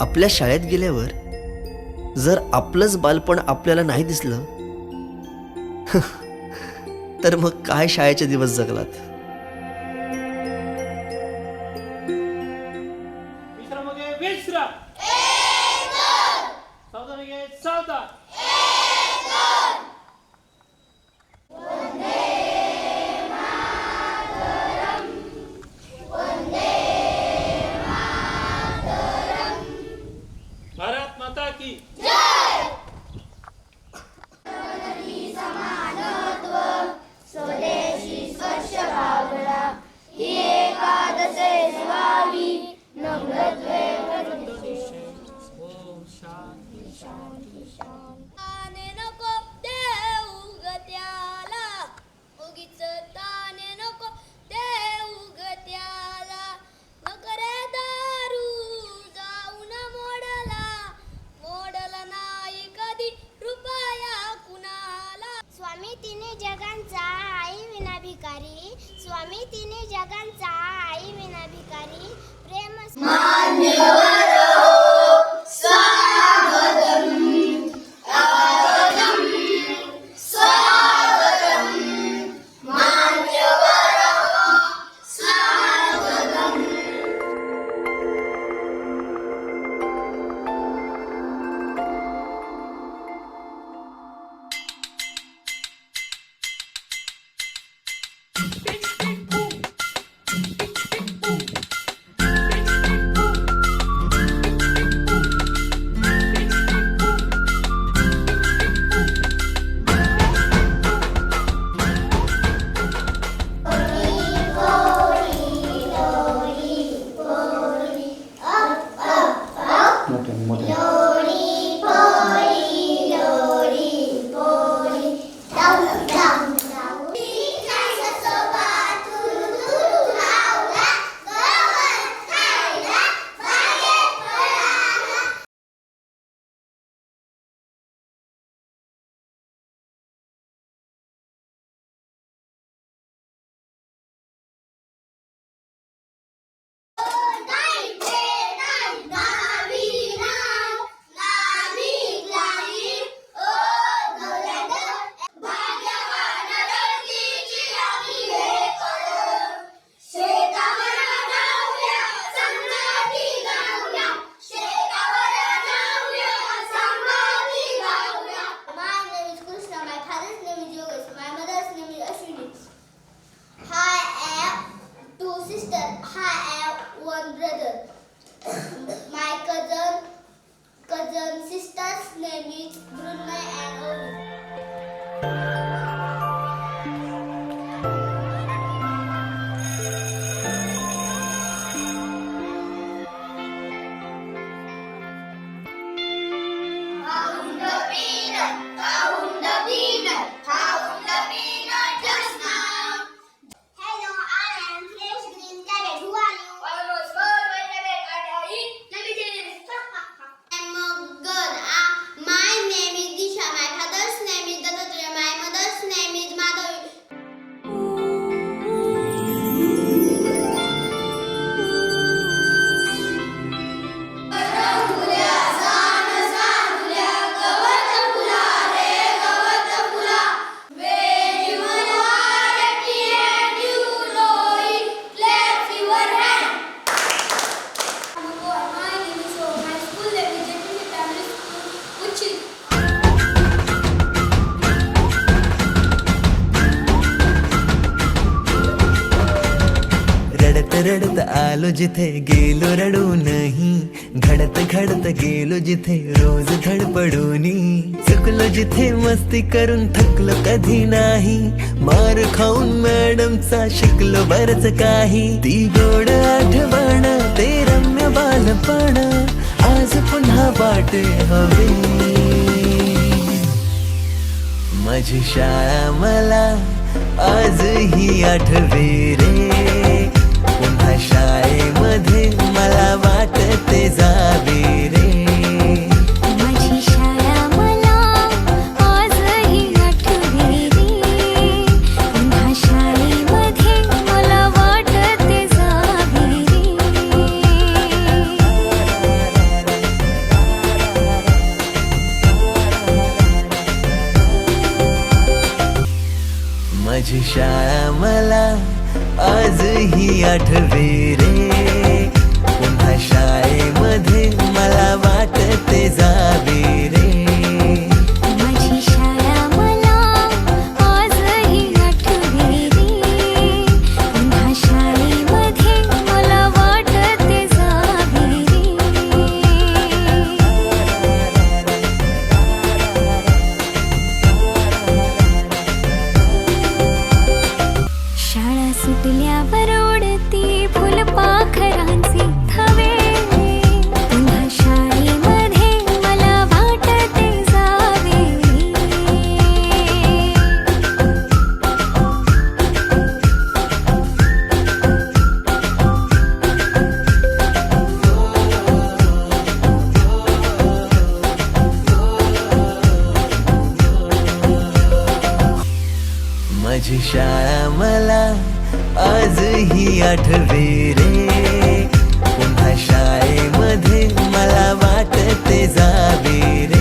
आपल्या शाळेत गेल्यावर जर आपलंच बालपण आपल्याला नाही दिसलं तर मग काय शाळेचे दिवस जगलात. भारत माता की स्वामी तिन्ही जगांचा आई विना भिकारी, स्वामी तिन्ही जगांचा आई विना भिकारी, प्रेम मान्यवर हो स्वागतम स्वागतम स्वागतम मान्यवर हो स्वागतम. Sister's name is Brunei and Ovi. रडत आलो जिथे गेलो रडू नाही, घडत घडत गेलो जिथे रोज धडपडूनी, चुकलो जिथे मस्ती करून थकलो कधी नाही, मार खाऊन मॅडमचा शिकलो बरच काही, ती गोड आठवण ते रम्य बालपण आज पुन्हा वाटे हवे, माझी शाळा मला आजही आठवे रे, पुन्हा शाळेमध्ये मला वाटते जावे रे, माझी शाळा मला आजही आठवे रे, पुन्हा शाळेमध्ये मला वाटते जावे रे. माझी शाळा मला आजही आठवे रे. पुन्हा शाळेमध्ये मला वाटते जावे रे. माझी शाळा मला आजही आठवे रे. पुन्हा शाळेमध्ये मला वाटते जावे रे. शाळा सुटल्यावर उडती फुलपाखरांचे थवे. पुन्हा शाळेमध्ये मला वाटते जावे रे. माझी शाळा मला आजही आठवे रे. पुन्हा शाळेमध्ये मला वाटते जावे रे.